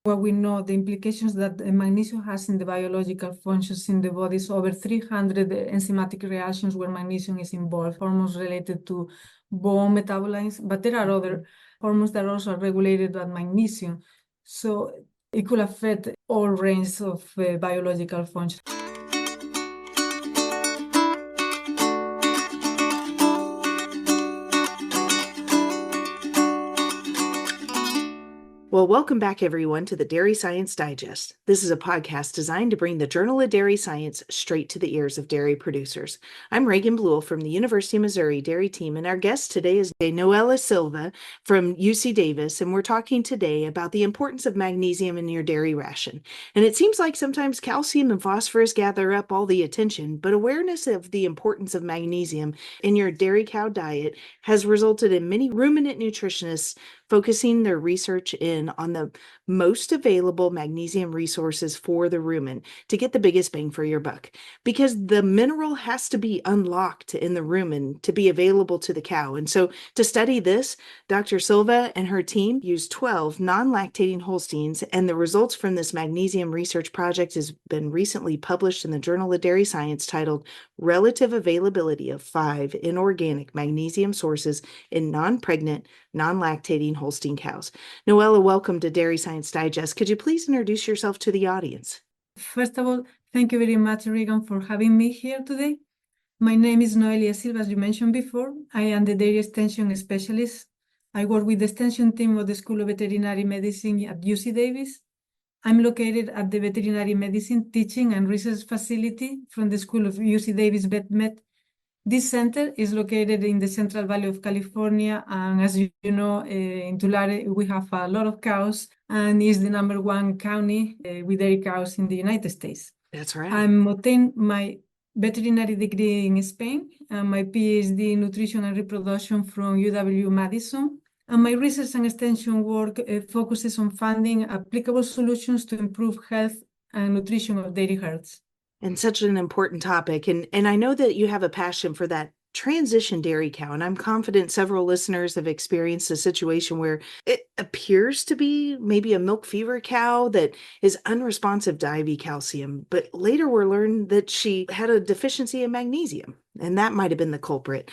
What we know, the implications that magnesium has in the biological functions in the body is over 300 enzymatic reactions where magnesium is involved, hormones related to bone metabolism, but there are other hormones that are also regulated by magnesium. So it could affect all range of biological functions. Well, welcome back, everyone, to the Dairy Science Digest. This is a podcast designed to bring the Journal of Dairy Science straight to the ears of dairy producers. I'm Reagan Bluel from the University of Missouri Dairy Team, and our guest today is Noelia Silva from UC Davis, and we're talking today about the importance of magnesium in your dairy ration. And it seems like sometimes calcium and phosphorus gather up all the attention, but awareness of the importance of magnesium in your dairy cow diet has resulted in many ruminant nutritionists focusing their research in on the most available magnesium resources for the rumen to get the biggest bang for your buck. Because the mineral has to be unlocked in the rumen to be available to the cow. And so to study this, Dr. Silva and her team used 12 non-lactating Holsteins, and the results from this magnesium research project has been recently published in the Journal of Dairy Science titled Relative Availability of 5 Inorganic Magnesium Sources in Non-Pregnant, Non-Lactating Holstein Cows. Noelia, welcome to Dairy Science Digest. Could you please introduce yourself to the audience? First of all, thank you very much, Reagan, for having me here today. My name is Noelia Silva, as you mentioned before. I am the dairy extension specialist. I work with the extension team of the School of Veterinary Medicine at UC Davis. I'm located at the Veterinary Medicine Teaching and Research Facility from the School of UC Davis VetMed. This center is located in the Central Valley of California, and as you know, in Tulare, we have a lot of cows, and is the #1 county with dairy cows in the United States. That's right. I'm obtained my veterinary degree in Spain, and my PhD in nutrition and reproduction from UW-Madison. And my research and extension work focuses on finding applicable solutions to improve health and nutrition of dairy herds. And such an important topic. And I know that you have a passion for that transition dairy cow, and I'm confident several listeners have experienced a situation where it appears to be maybe a milk fever cow that is unresponsive to IV calcium, but later we're learned that she had a deficiency in magnesium, and that might have been the culprit.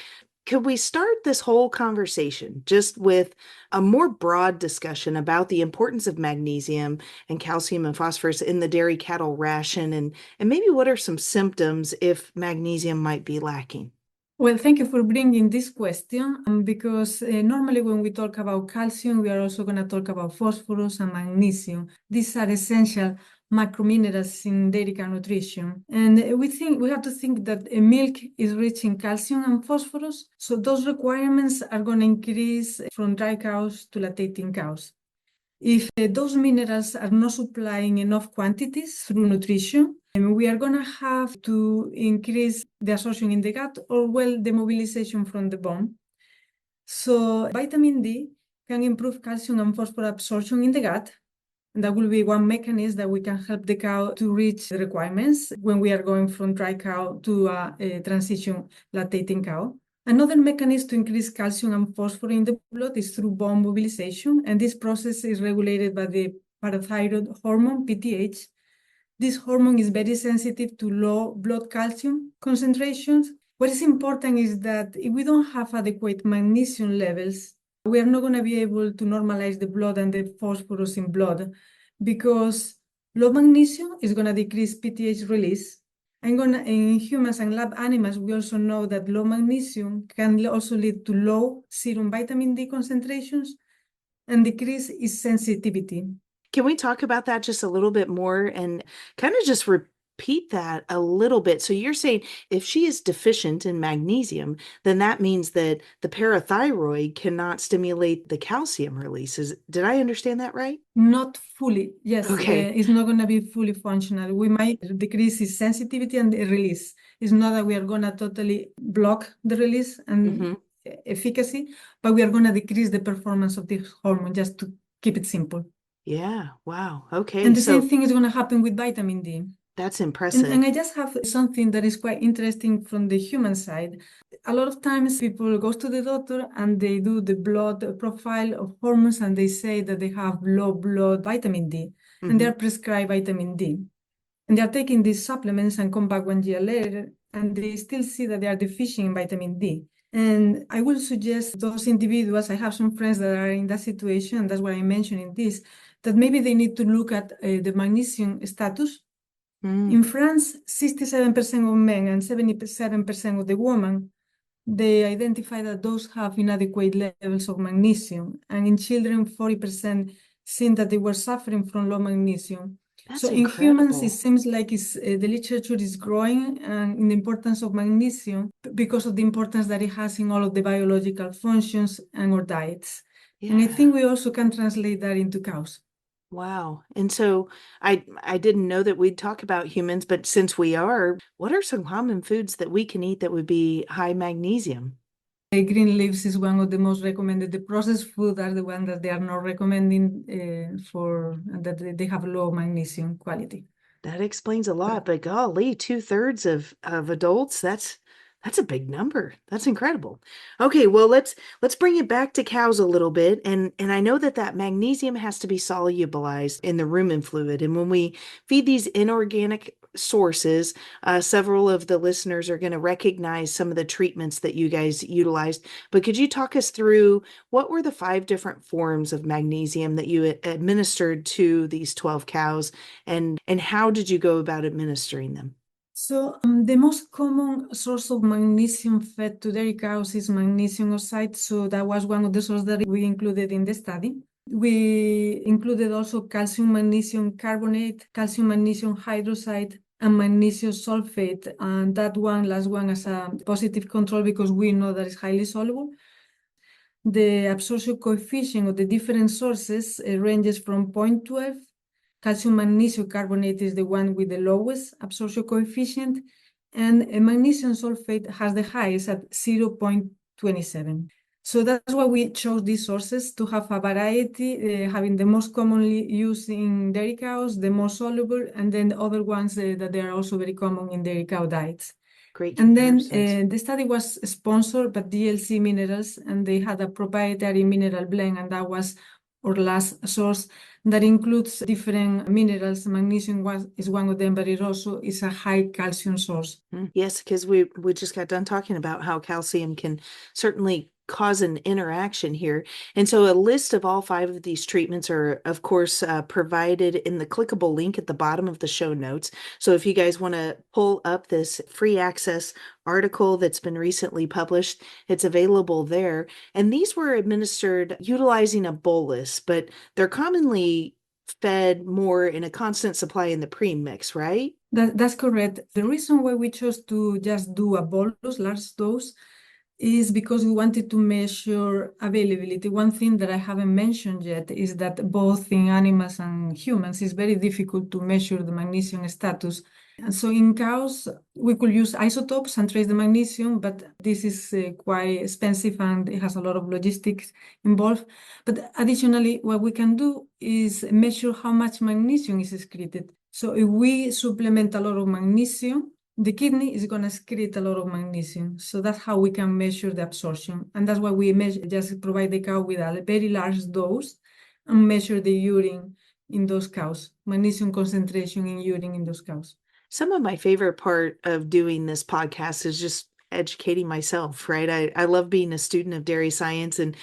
Could we start this whole conversation just with a more broad discussion about the importance of magnesium and calcium and phosphorus in the dairy cattle ration, and maybe what are some symptoms if magnesium might be lacking? Well, thank you for bringing this question, because normally when we talk about calcium, we are also going to talk about phosphorus and magnesium. These are essential macrominerals in dairy cow nutrition. And we have to think that milk is rich in calcium and phosphorus, so those requirements are going to increase from dry cows to lactating cows. If those minerals are not supplying enough quantities through nutrition, we are going to have to increase the absorption in the gut, or the mobilization from the bone. So vitamin D can improve calcium and phosphorus absorption in the gut. And that will be one mechanism that we can help the cow to reach the requirements when we are going from dry cow to a transition lactating cow. Another mechanism to increase calcium and phosphorus in the blood is through bone mobilization, and this process is regulated by the parathyroid hormone, PTH. This hormone is very sensitive to low blood calcium concentrations. What is important is that if we don't have adequate magnesium levels, we are not going to be able to normalize the blood and the phosphorus in blood, because low magnesium is going to decrease PTH release. In humans and lab animals, we also know that low magnesium can also lead to low serum vitamin D concentrations and decrease its sensitivity. Can we talk about that just a little bit more and kind of just repeat that a little bit? So you're saying if she is deficient in magnesium, then that means that the parathyroid cannot stimulate the calcium releases. Did I understand that right? Not fully, yes. Okay. It's not going to be fully functional. We might decrease its sensitivity and the release. It's not that we are going to totally block the release and efficacy, but we are going to decrease the performance of this hormone, just to keep it simple. Yeah. Wow. Okay. And the same thing is going to happen with vitamin D. That's And impressive. I just have something that is quite interesting from the human side. A lot of times people go to the doctor and they do the blood profile of hormones and they say that they have low blood vitamin D and they Hmm. are prescribed vitamin D. And they are taking these supplements and come back 1 year later and they still see that they are deficient in vitamin D. And I will suggest those individuals, I have some friends that are in that situation, and that's why I'm mentioning this, that maybe they need to look at the magnesium status. In France, 67% of men and 77% of the women, they identify that those have inadequate levels of magnesium. And in children, 40% seem that they were suffering from low magnesium. So That's in humans, it incredible. seems like the literature is growing in the importance of magnesium because of the importance that it has in all of the biological functions and our diets. And I Yeah. think we also can translate that into cows. Wow. And so I didn't know that we'd talk about humans, but since we are, what are some common foods that we can eat that would be high magnesium? Green leaves is one of the most recommended. The processed food are the one that they are not recommending for that they have low magnesium quality. That explains a lot, but golly, 2/3 of adults, that's a big number. That's incredible. Okay, well, let's bring it back to cows a little bit, and I know that that magnesium has to be solubilized in the rumen fluid, and when we feed these inorganic sources, several of the listeners are going to recognize some of the treatments that you guys utilized. But could you talk us through what were the 5 different forms of magnesium that you administered to these 12 cows? And how did you go about administering them? So the most common source of magnesium fed to dairy cows is magnesium oxide. So that was one of the sources that we included in the study. We included also calcium magnesium carbonate, calcium magnesium hydroxide, and magnesium sulfate. And that last one as a positive control because we know that it's highly soluble. The absorption coefficient of the different sources ranges from 0.12. Calcium magnesium carbonate is the one with the lowest absorption coefficient, and magnesium sulfate has the highest at 0.27. So that's why we chose these sources to have a variety, having the most commonly used in dairy cows, the most soluble, and then the other ones that they are also very common in dairy cow diets. Great And then comparisons. the study was sponsored by DLC Minerals, and they had a proprietary mineral blend, and that was our last source that includes different minerals. Magnesium is one of them, but it also is a high calcium source. Yes, because we just got done talking about how calcium can certainly cause an interaction here. And so a list of all 5 of these treatments are, of course, provided in the clickable link at the bottom of the show notes. So if you guys want to pull up this free access article that's been recently published, it's available there. And these were administered utilizing a bolus, but they're commonly fed more in a constant supply in the premix, right? That's correct. The reason why we chose to just do a bolus, large dose, is because we wanted to measure availability. One thing that I haven't mentioned yet is that both in animals and humans, it's very difficult to measure the magnesium status. And so in cows, we could use isotopes and trace the magnesium, but this is quite expensive and it has a lot of logistics involved. But additionally, what we can do is measure how much magnesium is excreted. So if we supplement a lot of magnesium, the kidney is going to excrete a lot of magnesium. So that's how we can measure the absorption. And that's why we just provide the cow with a very large dose and measure the urine in those cows, magnesium concentration in urine in those cows. Some of my favorite part of doing this podcast is just educating myself, right? I love being a student of dairy science, and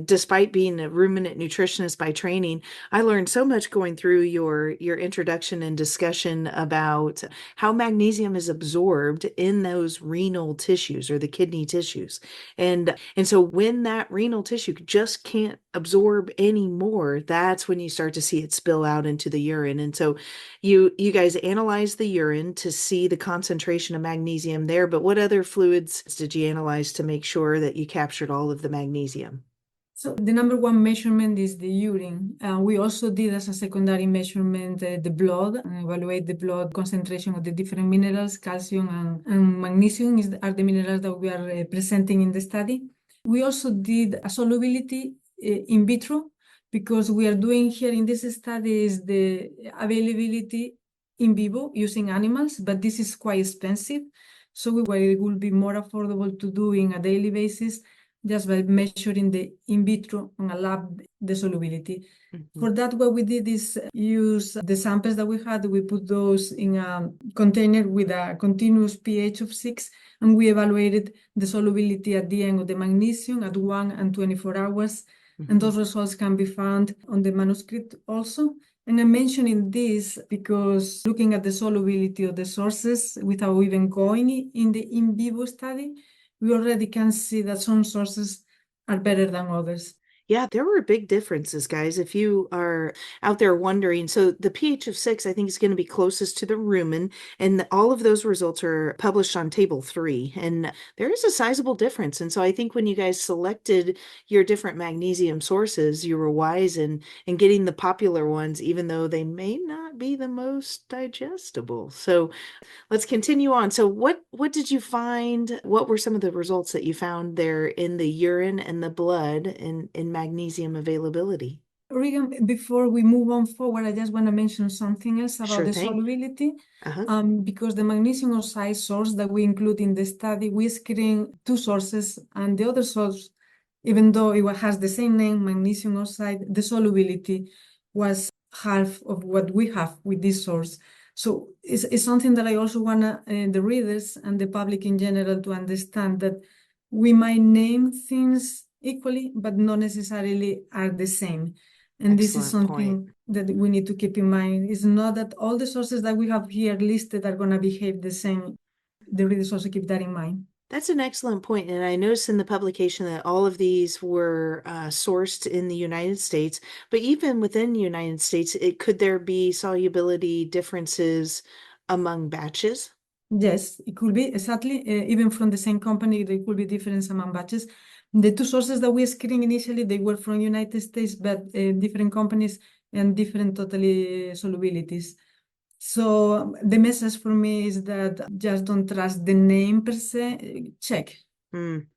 despite being a ruminant nutritionist by training, I learned so much going through your introduction and discussion about how magnesium is absorbed in those renal tissues or the kidney tissues. And so when that renal tissue just can't absorb anymore, that's when you start to see it spill out into the urine. And so you guys analyzed the urine to see the concentration of magnesium there, but what other fluids did you analyze to make sure that you captured all of the magnesium? So the number one measurement is the urine. We also did as a secondary measurement the blood, and evaluate the blood concentration of the different minerals, calcium and magnesium are the minerals that we are presenting in the study. We also did a solubility in vitro because we are doing here in this study is the availability in vivo using animals, but this is quite expensive. So it will be more affordable to do in a daily basis just by measuring the in vitro on a lab, the solubility. For that, what we did is use the samples that we had, we put those in a container with a continuous pH of 6, and we evaluated the solubility at the end of the magnesium at 1 and 24 hours. And those results can be found on the manuscript also. And I'm mentioning this because looking at the solubility of the sources without even going in the in vivo study, we already can see that some sources are better than others. Yeah, there were big differences, guys. If you are out there wondering, so the pH of 6, I think, is going to be closest to the rumen, and all of those results are published on table 3, and there is a sizable difference. And so I think when you guys selected your different magnesium sources, you were wise in getting the popular ones, even though they may not be the most digestible. So let's continue on. So what did you find? What were some of the results that you found there in the urine and the blood in magnesium availability? Reagan, before we move on forward, I just want to mention something else about Sure the thing. solubility. Uh-huh. Because the magnesium oxide source that we include in the study, we screen 2 sources, and the other source, even though it has the same name, magnesium oxide, the solubility was half of what we have with this source. So it's something that I also want the readers and the public in general to understand that we might name things equally, but not necessarily are the same. And this is Excellent point. something that we need to keep in mind. It's not that all the sources that we have here listed are going to behave the same. The readers also keep that in mind. That's an excellent point. And I noticed in the publication that all of these were sourced in the United States, but even within the United States, could there be solubility differences among batches? Yes, it could be exactly, even from the same company, there could be difference among batches. The 2 sources that we screened initially, they were from United States, but different companies and different totally solubilities. So the message for me is that just don't trust the name per se, check.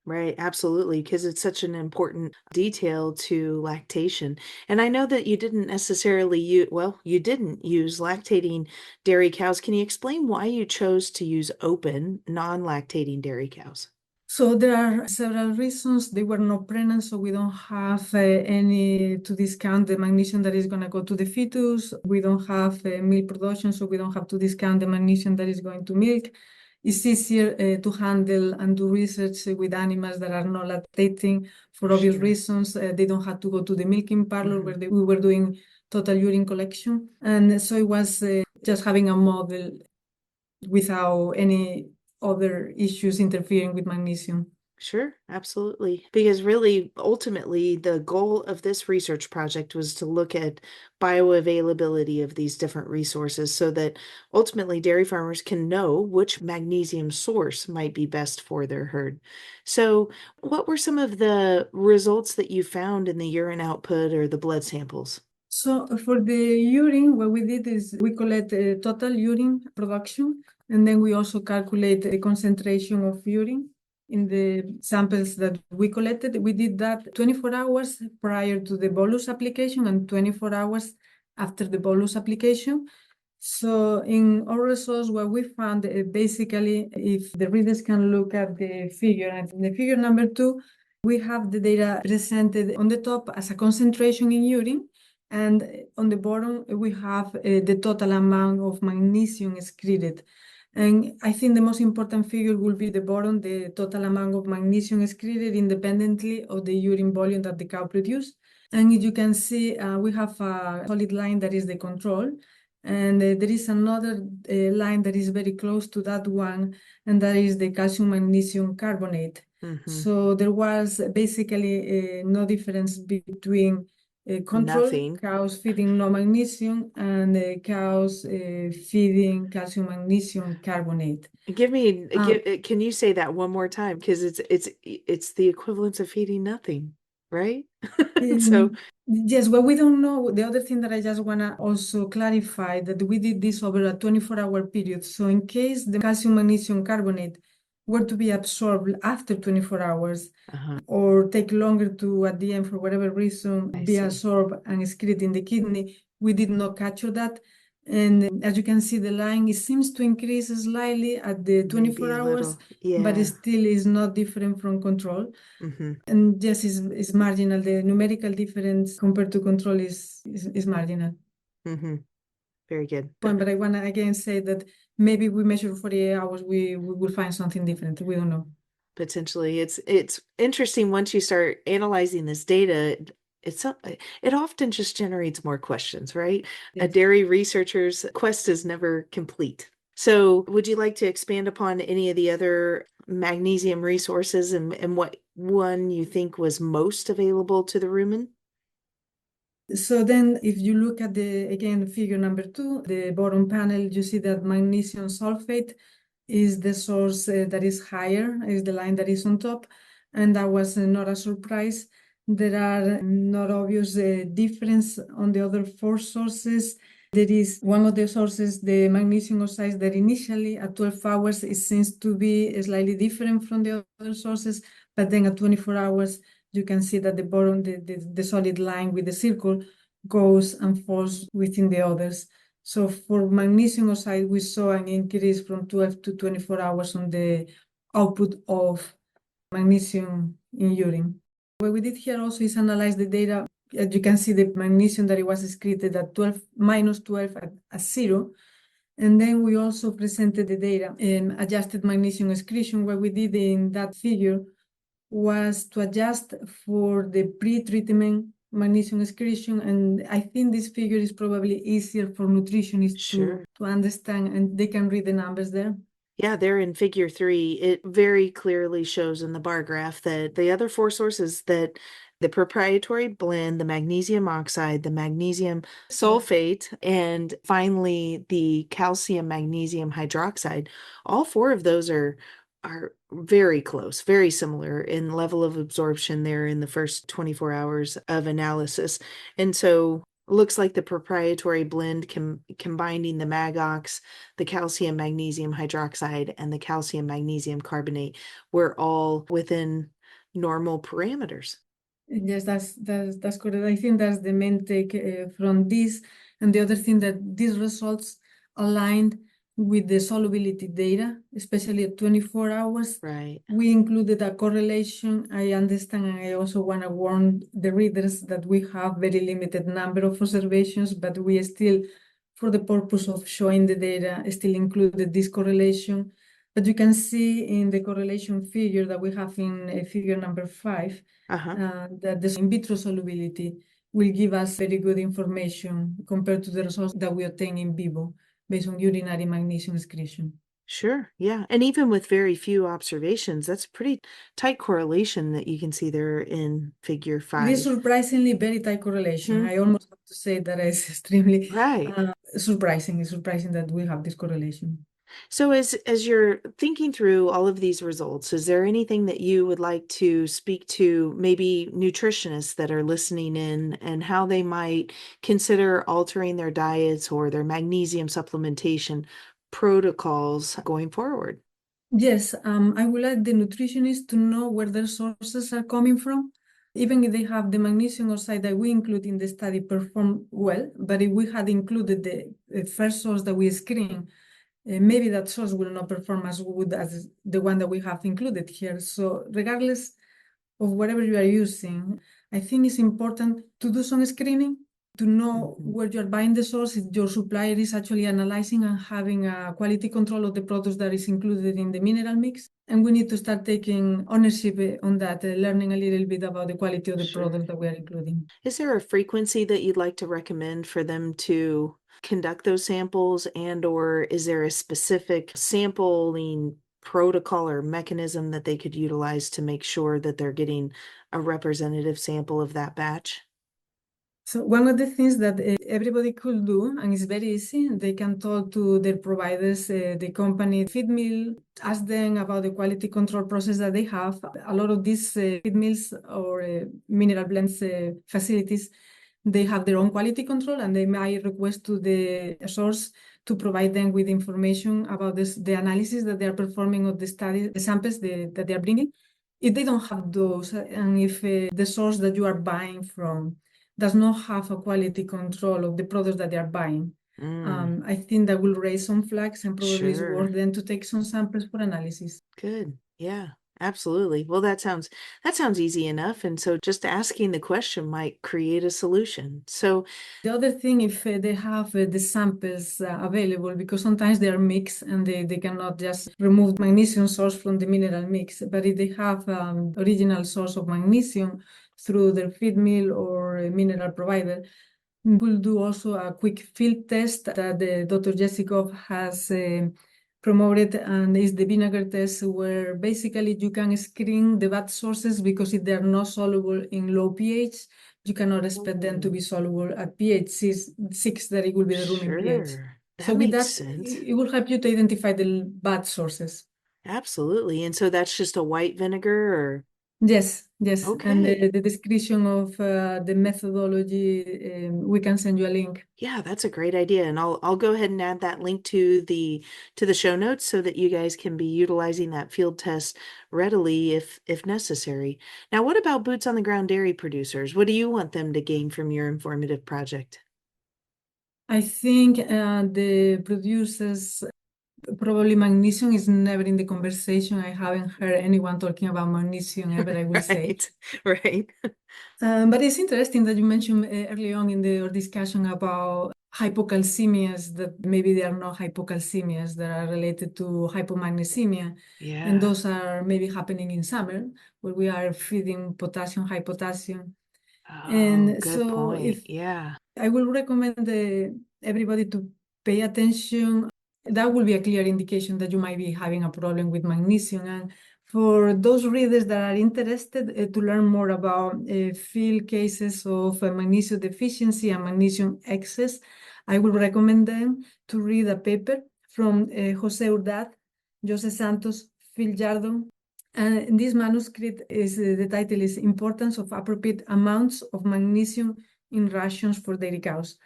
Right, absolutely, because it's such an important detail to lactation. And I know that you didn't necessarily you didn't use lactating dairy cows. Can you explain why you chose to use open, non-lactating dairy cows? So there are several reasons. They were not pregnant, so we don't have any to discount the magnesium that is going to go to the fetus. We don't have milk production, so we don't have to discount the magnesium that is going to milk. It's easier to handle and do research with animals that are not lactating for obvious Sure. reasons. They don't have to go to the milking parlor where we were doing total urine collection. And so it was just having a model without any other issues interfering with magnesium. Sure, absolutely. Because really, ultimately, the goal of this research project was to look at bioavailability of these different resources so that ultimately dairy farmers can know which magnesium source might be best for their herd. So, what were some of the results that you found in the urine output or the blood samples? So for the urine, what we did is we collect total urine production, and then we also calculate the concentration of urine in the samples that we collected. We did that 24 hours prior to the bolus application and 24 hours after the bolus application. So in our results, what we found, basically, if the readers can look at the figure, and in the figure number 2, we have the data presented on the top as a concentration in urine, and on the bottom, we have the total amount of magnesium excreted. And I think the most important figure will be the bottom, the total amount of magnesium excreted independently of the urine volume that the cow produced. And as you can see, we have a solid line that is the control. And there is another line that is very close to that one, and that is the calcium magnesium carbonate. So there was basically no difference between control Nothing. cows feeding no magnesium and cows feeding calcium magnesium carbonate. Can you say that one more time? Because it's the equivalence of feeding nothing, right? So, Yes, well, we don't know. The other thing that I just want to also clarify that we did this over a 24-hour period. So in case the calcium magnesium carbonate were to be absorbed after 24 hours or take longer to, at the end, for whatever reason, I be see. absorbed and excreted in the kidney, we did not capture that. And as you can see, the line, it seems to increase slightly at the 24 Maybe a hours, little. Yeah. but it still is not different from control. Mm-hmm. And yes, it's marginal. The numerical difference compared to control is marginal. Mm-hmm. Very good. But I want to again say that maybe we measure 48 hours, we will find something different. We don't know. Potentially, it's interesting once you start analyzing this data. It often just generates more questions, right? A Yes. dairy researcher's quest is never complete. So, would you like to expand upon any of the other magnesium resources and what one you think was most available to the rumen? So then if you look at again, figure number 2, the bottom panel, you see that magnesium sulfate is the source that is higher, is the line that is on top. And that was not a surprise. There are not obvious difference on the other 4 sources. There is one of the sources, the magnesium oxide, that initially at 12 hours, it seems to be slightly different from the other sources, but then at 24 hours, you can see that the bottom, the solid line with the circle goes and falls within the others. So for magnesium oxide, we saw an increase from 12 to 24 hours on the output of magnesium in urine. What we did here also is analyze the data. As you can see, the magnesium that it was excreted at -12 at 0. And then we also presented the data in adjusted magnesium excretion. What we did in that figure was to adjust for the pre-treatment magnesium excretion. And I think this figure is probably easier for nutritionists Sure. to understand, and they can read the numbers there. Yeah, there in figure 3, it very clearly shows in the bar graph that the other 4 sources, that the proprietary blend, the magnesium oxide, the magnesium sulfate, and finally the calcium magnesium hydroxide, all 4 of those are very close, very similar in level of absorption there in the first 24 hours of analysis. And so looks like the proprietary blend combining the magox, the calcium magnesium hydroxide, and the calcium magnesium carbonate were all within normal parameters. Yes, that's correct. I think that's the main take from this. And the other thing, that these results aligned with the solubility data, especially at 24 hours. Right. We included a correlation. I understand, and I also want to warn the readers that we have very limited number of observations, but we still, for the purpose of showing the data, still included this correlation. But you can see in the correlation figure that we have in figure number 5, that the in vitro solubility will give us very good information compared to the results that we obtain in vivo based on urinary magnesium excretion. Sure. Yeah. And even with very few observations, that's pretty tight correlation that you can see there in figure It 5. is surprisingly very tight correlation. Mhm. I almost have to say that it's extremely Right. surprising. It's surprising that we have this correlation. So as you're thinking through all of these results, is there anything that you would like to speak to maybe nutritionists that are listening in and how they might consider altering their diets or their magnesium supplementation protocols going forward? Yes, I would like the nutritionists to know where their sources are coming from. Even if they have the magnesium oxide that we include in the study perform well, but if we had included the first source that we screen, maybe that source will not perform as good as the one that we have included here. So regardless of whatever you are using, I think it's important to do some screening, to know where you're buying the source, if your supplier is actually analyzing and having a quality control of the products that is included in the mineral mix. And we need to start taking ownership on that, learning a little bit about the quality of the Sure. products that we are including. Is there a frequency that you'd like to recommend for them to conduct those samples, and or is there a specific sampling protocol or mechanism that they could utilize to make sure that they're getting a representative sample of that batch? So one of the things that everybody could do, and it's very easy, they can talk to their providers, the company feed mill, ask them about the quality control process that they have. A lot of these feed mills or mineral blends facilities, they have their own quality control, and they might request to the source to provide them with information about the analysis that they are performing of the study, the samples that they are bringing. If they don't have those, and if the source that you are buying from does not have a quality control of the products that they are buying, I think that will raise some flags and probably it's worth Sure. then to take some samples for analysis. Good. Yeah, absolutely. Well, that sounds easy enough. And so just asking the question might create a solution. So, The other thing, if they have the samples available, because sometimes they are mixed and they cannot just remove magnesium source from the mineral mix, but if they have original source of magnesium through their feed mill or a mineral provider, we'll do also a quick field test that Dr. Jessicov has promoted, and is the vinegar test, where basically you can screen the bad sources, because if they're not soluble in low pH, you cannot expect them to be soluble at pH 6, that it will be the rooming pH. sure, So that with makes that, sense. it will help you to identify the bad sources. Absolutely. And so that's just a white vinegar or Yes, yes. And okay. the description of the methodology, we can send you a link. Yeah, that's a great idea. And I'll go ahead and add that link to the show notes so that you guys can be utilizing that field test readily if necessary. Now, what about boots on the ground dairy producers? What do you want them to gain from your informative project? I think the producers, probably magnesium is never in the conversation. I haven't heard anyone talking about magnesium ever, I will say. Right, right. But it's interesting that you mentioned early on in our discussion about hypocalcemias, that maybe they are not hypocalcemias that are related to hypomagnesemia. And Yeah. those are maybe happening in summer, where we are feeding potassium, high potassium. Oh, And good so point. if Yeah. I will recommend everybody to pay attention. That will be a clear indication that you might be having a problem with magnesium. And for those readers that are interested to learn more about field cases of magnesium deficiency and magnesium excess, I will recommend them to read a paper from Jose Urdaz, Jose Santos, Phil Jardon. And this manuscript is the title is Importance of Appropriate Amounts of Magnesium in Rations for Dairy Cows.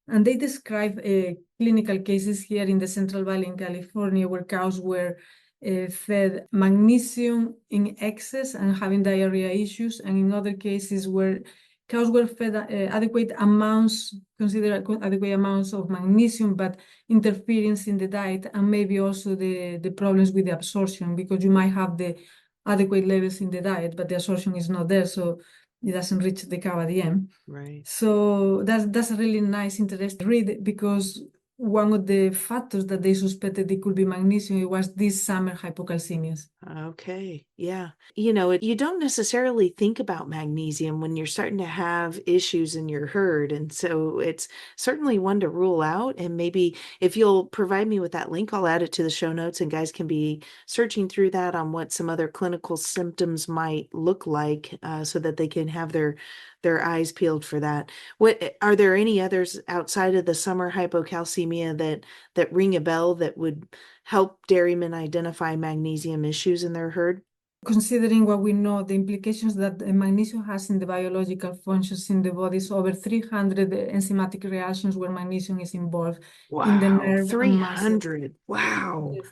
And they describe clinical cases here in the Central Valley in California, where cows were fed magnesium in excess and having diarrhea issues, and in other cases where cows were fed adequate amounts, considered adequate amounts of magnesium, but interference in the diet, and maybe also the problems with the absorption, because you might have the adequate levels in the diet, but the absorption is not there, so it doesn't reach the cow at the end. Right. So that's a really nice, interesting read, because one of the factors that they suspected it could be magnesium, it was these summer hypocalcemias. Okay. Yeah. You don't necessarily think about magnesium when you're starting to have issues in your herd. And so it's certainly one to rule out. And maybe if you'll provide me with that link, I'll add it to the show notes and guys can be searching through that on what some other clinical symptoms might look like so that they can have their eyes peeled for that. What are there any others outside of the summer hypocalcemia that ring a bell that would help dairymen identify magnesium issues in their herd? Considering what we know, the implications that magnesium has in the biological functions in the body, is over 300 enzymatic reactions where magnesium is involved in the Wow, nerve and muscle. 300. Wow. Yes.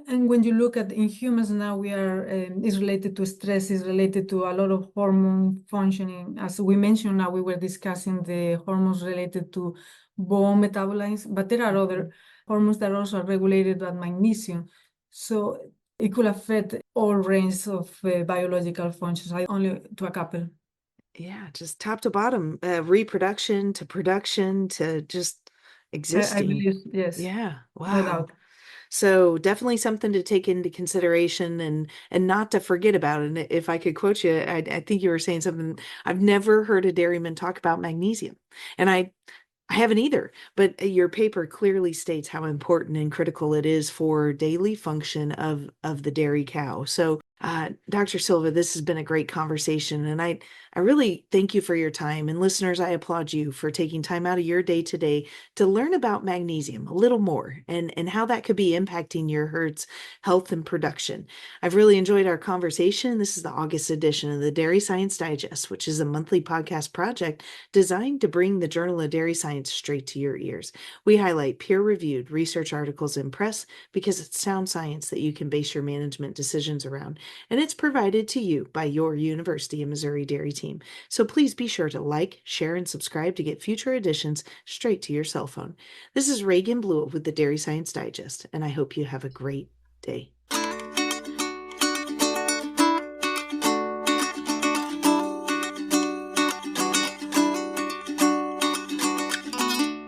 And when you look at in humans now, we are is related to stress, is related to a lot of hormone functioning. As we mentioned, now we were discussing the hormones related to bone metabolites, but there are other hormones that also are regulated by magnesium. So it could affect all range of biological functions, only to a couple. Yeah, just top to bottom, reproduction to production to just I existing. believe, yes, Yeah, no wow. doubt. So definitely something to take into consideration and not to forget about. And if I could quote you, I think you were saying something. I've never heard a dairyman talk about magnesium, and I haven't either, but your paper clearly states how important and critical it is for daily function of the dairy cow. So, Dr. Silva, this has been a great conversation, and I really thank you for your time. And listeners, I applaud you for taking time out of your day today to learn about magnesium a little more and how that could be impacting your herd's health and production. I've really enjoyed our conversation. This is the August edition of the Dairy Science Digest, which is a monthly podcast project designed to bring the Journal of Dairy Science straight to your ears. We highlight peer-reviewed research articles and press because it's sound science that you can base your management decisions around. and it's provided to you by your University of Missouri Dairy team. So please be sure to like, share, and subscribe to get future editions straight to your cell phone. This is Reagan Bluel with the Dairy Science Digest, and I hope you have a great day.